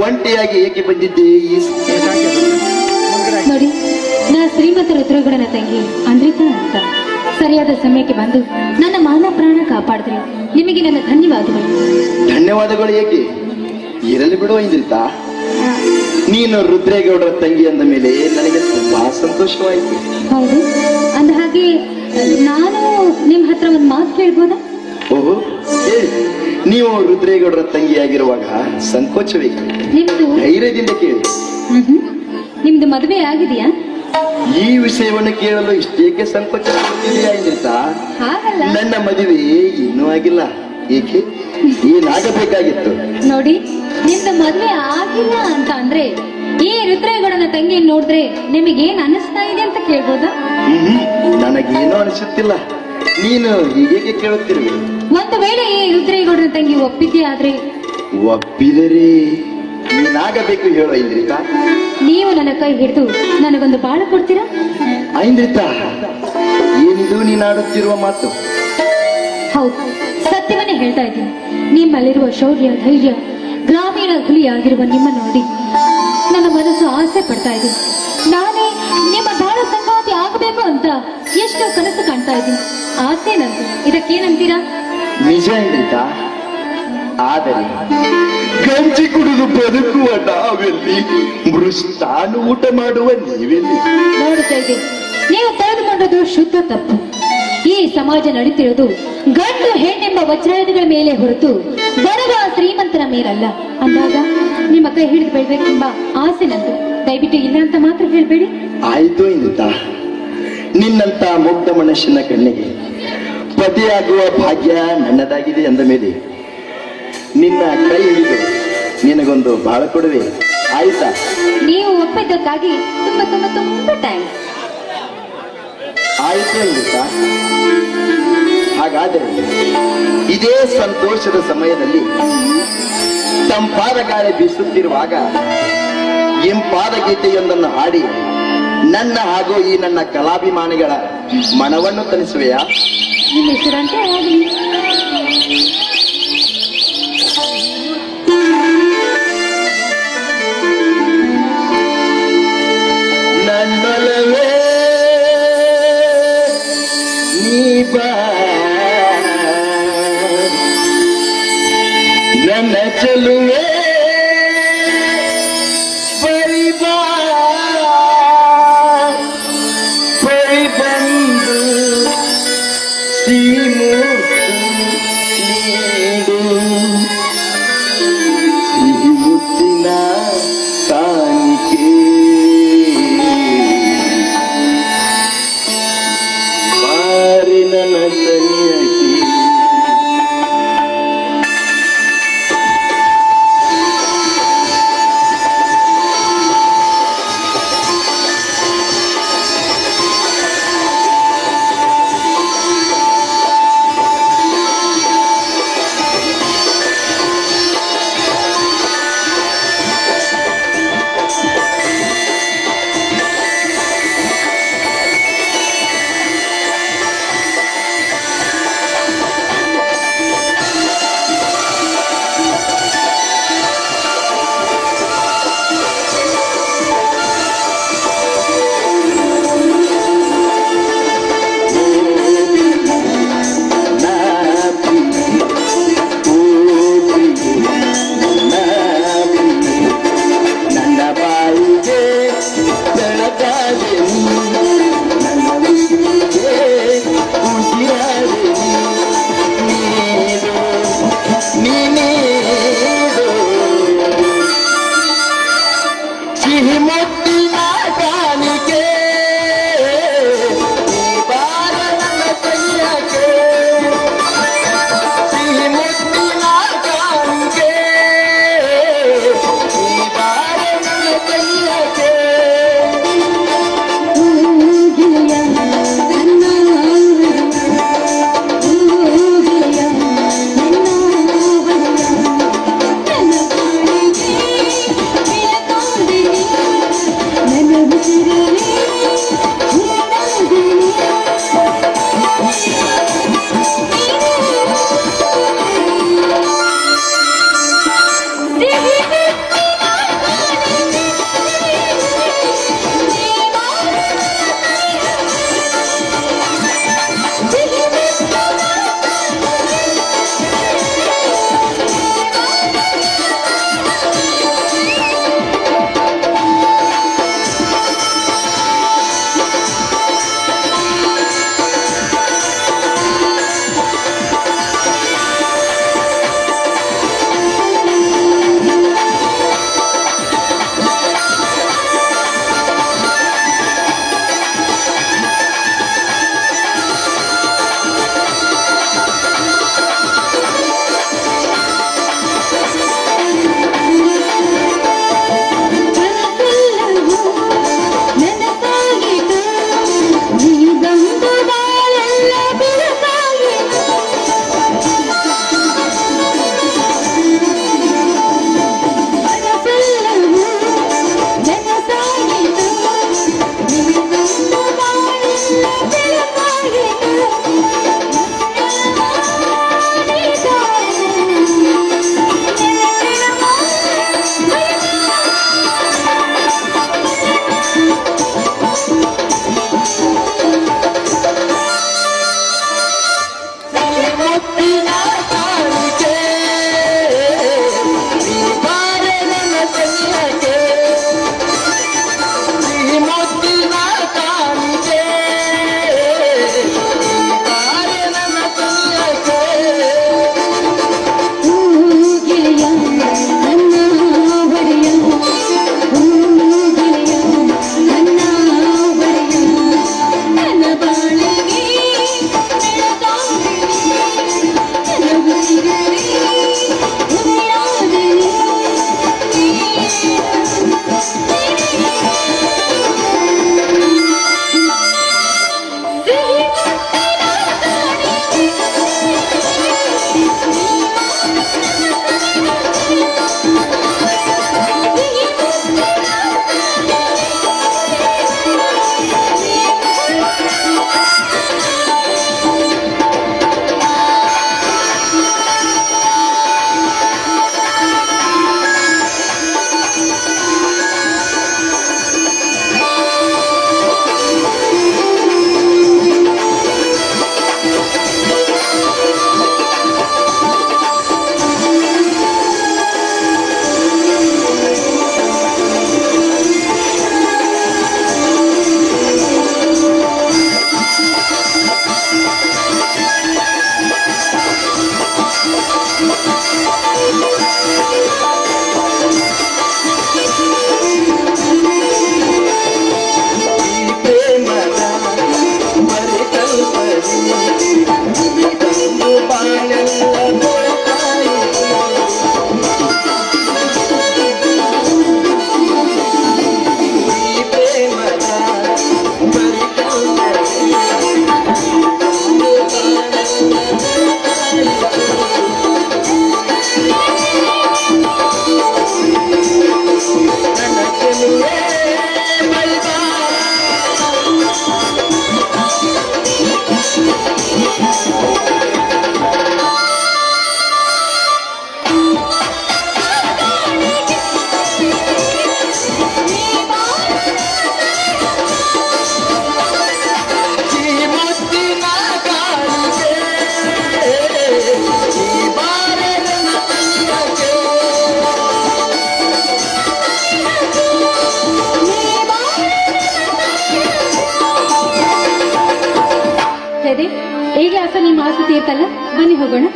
ಒಂಟಿಯಾಗಿ ಏಕೆ ಬಂದಿದ್ದೆ ಈ ನೋಡಿ, ನಾ ಶ್ರೀಮಂತ ರುದ್ರಗೌಡನ ತಂಗಿ ಅಂದ್ರಿತಾ ಅಂತ. ಸರಿಯಾದ ಸಮಯಕ್ಕೆ ಬಂದು ನನ್ನ ಮಾನ ಪ್ರಾಣ ಕಾಪಾಡಿದ್ರಿ. ನಿಮಗೆ ನನ್ನ ಧನ್ಯವಾದಗಳು. ಧನ್ಯವಾದಗಳು ಏಕೆ, ಇರಲಿ ಬಿಡು ಇಂದ್ರಿತಾ. ನೀನು ರುದ್ರೇಗೌಡರ ತಂಗಿ ಅಂದ ಮೇಲೆ ನನಗೆ ತುಂಬಾ ಸಂತೋಷವಾಯಿತು. ಹೌದು, ಅಂದ ಹಾಗೆ ನಾನು ನಿಮ್ಮ ಹತ್ರ ಒಂದು ಮಾತು ಕೇಳ್ಬೋದಾ? ಓಹೋ, ಹೇಳಿ. ನೀವು ರುದ್ರೇಗೌಡರ ತಂಗಿಯಾಗಿರುವಾಗ ಸಂಕೋಚವೇ, ನಿಮ್ದು ಧೈರ್ಯದಿಂದ ಕೇಳಿ. ನಿಮ್ದು ಮದುವೆ ಆಗಿದೆಯಾ? ಈ ವಿಷಯವನ್ನು ಕೇಳಲು ಇಷ್ಟೇಕೆ ಸಂಕೋಚ ಪಡ್ತಿದೆಯಾ ಇಂದ್ರಿತಾ? ಹಾಗಲ್ಲ, ನನ್ನ ಮದುವೆ ಇನ್ನೂ ಆಗಿಲ್ಲ. ಏಕೆ, ಏನಾಗಬೇಕಾಗಿತ್ತು? ನೋಡಿ, ನಿಮ್ದು ಮದುವೆ ಆಗಿಲ್ಲ ಅಂತ ಅಂದ್ರೆ ಈ ರುದ್ರೇಗೌಡನ ತಂಗಿ ನೋಡಿದ್ರೆ ನಿಮಗೇನ್ ಅನಿಸ್ತಾ ಇದೆ ಅಂತ ಕೇಳ್ಬೋದಾ? ನನಗೇನೋ ಅನಿಸುತ್ತಿಲ್ಲ. ನೀನು ಹೀಗೆ ಕೇಳುತ್ತಿರುವೆ. ಒಂದು ವೇಳೆ ಈ ರುದ್ರೇಗೌಡನ ತಂಗಿ ಒಪ್ಪಿದ್ದೆ ಆದ್ರೆ? ಒಪ್ಪಿದರೆ ಏನಾಗಬೇಕು ಹೇಳೋ ಇಂದ್ರಿತಾ? ನೀವು ನನ್ನ ಕೈ ಹಿಡಿದು ನನಗೊಂದು ಬಾಳ ಕೊಡ್ತೀರಾ? ಐಂದ್ರಿತಾ, ಏನಿದು ನೀನಾಡುತ್ತಿರುವ ಮಾತು? ಹೌದು, ಸತ್ಯವನ್ನೇ ಹೇಳ್ತಾ ಇದ್ದೀನಿ. ನಿಮ್ಮಲ್ಲಿರುವ ಶೌರ್ಯ, ಧೈರ್ಯ, ಗ್ರಾಮೀಣ ಹುಲಿಯಾಗಿರುವ ನಿಮ್ಮ ನೋಡಿ ನನ್ನ ಮನಸ್ಸು ಆಸೆ ಪಡ್ತಾ ಇದೆ. ನಾನೇ ನಿಮ್ಮ ಬಾಳ ಸಂಗಾತಿ ಆಗಬೇಕು ಅಂತ ಎಷ್ಟೋ ಕನಸು ಕಾಣ್ತಾ ಇದ್ದೀನಿ. ಆಸೆ ನಂದು, ಇದಕ್ಕೇನಂತೀರಾ? ನಿಜ ಇಂದ್ರಿತಾ, ಆದರೆ ಗಂಜಿ ಕುಡಿದು ಬದುಕುವ ನಾವೆಲ್ಲಿ, ಮೃಷ್ಟಾನು ಊಟ ಮಾಡುವ ನೀವೆಲ್ಲಿ? ನೋಡ್ತಾ ಇದ್ದೀನಿ, ನೀವು ತೆಗೆದುಕೊಂಡದ್ದು ಶುದ್ಧ ತಪ್ಪು. ಈ ಸಮಾಜ ನಡೀತಿರೋದು ಗಂಡು ಹೆಣ್ಣೆಂಬ ವಜ್ರಾಯುಧಗಳ ಮೇಲೆ ಹೊರತು ಬಡವ ಶ್ರೀಮಂತರ ಮೇಲಲ್ಲ. ಅಂದಾಗ ನಿಮ್ಮ ಕೈ ಹಿಡಿದು ಬೆಳ್ಬೇಕೆಂಬ ಆಸೆ ನಂದು. ದಯವಿಟ್ಟು ಇಲ್ಲ ಅಂತ ಮಾತ್ರ ಹೇಳ್ಬೇಡಿ. ಆಯ್ತು ಇಂದ್ರಿತಾ, ನಿನ್ನಂತ ಮುಗ್ಧ ಮನುಷ್ಯನ ಕಣ್ಣಿಗೆ ಪತಿಯಾಗುವ ಭಾಗ್ಯ ನನ್ನದಾಗಿದೆ ಅಂದ ಮೇಲೆ ನಿನ್ನ ಕೈ ಹಿಡಿದು ನಿನಗೊಂದು ಬಾಳ ಕೊಡುವೆ. ಆಯ್ತಾ? ನೀವು ಒಪ್ಪಿದ್ದಕ್ಕಾಗಿ ತುಂಬಾ ತುಂಬಾ ತುಂಬಾ ಥ್ಯಾಂಕ್ಸ್. ಆಯ್ತು ಇಂದ್ರಿತಾ. ಹಾಗಾದರೆ ಇದೇ ಸಂತೋಷದ ಸಮಯದಲ್ಲಿ ತಂಪಾದ ಗಾಳಿ ಬೀಸುತ್ತಿರುವಾಗ ಇಂಪಾದ ಗೀತೆಯೊಂದನ್ನು ಹಾಡಿ ನನ್ನ ಹಾಗೂ ಈ ನನ್ನ ಕಲಾಭಿಮಾನಿಗಳ ಮನವನ್ನು ತಣಿಸುವೆಯಾ? ನಿಮ್ಮ ಹೆಸರಂತೆ ಆಗಲಿ. ನನ್ನೊಲವೇ ನೀ ಬಾ, ನನ್ನ ಚೆಲುವೆ ಪರಿಬಾ, ಪರಿ ಬಂದು ಶ್ರೀಮೂರ್ತಿ ನೀ ಹೇಗೆ ಆಸ ನಿಮ್ಮ ಆಸೆ ತೀರ್ತಲ್ಲ, ಬನ್ನಿ ಹೋಗೋಣ.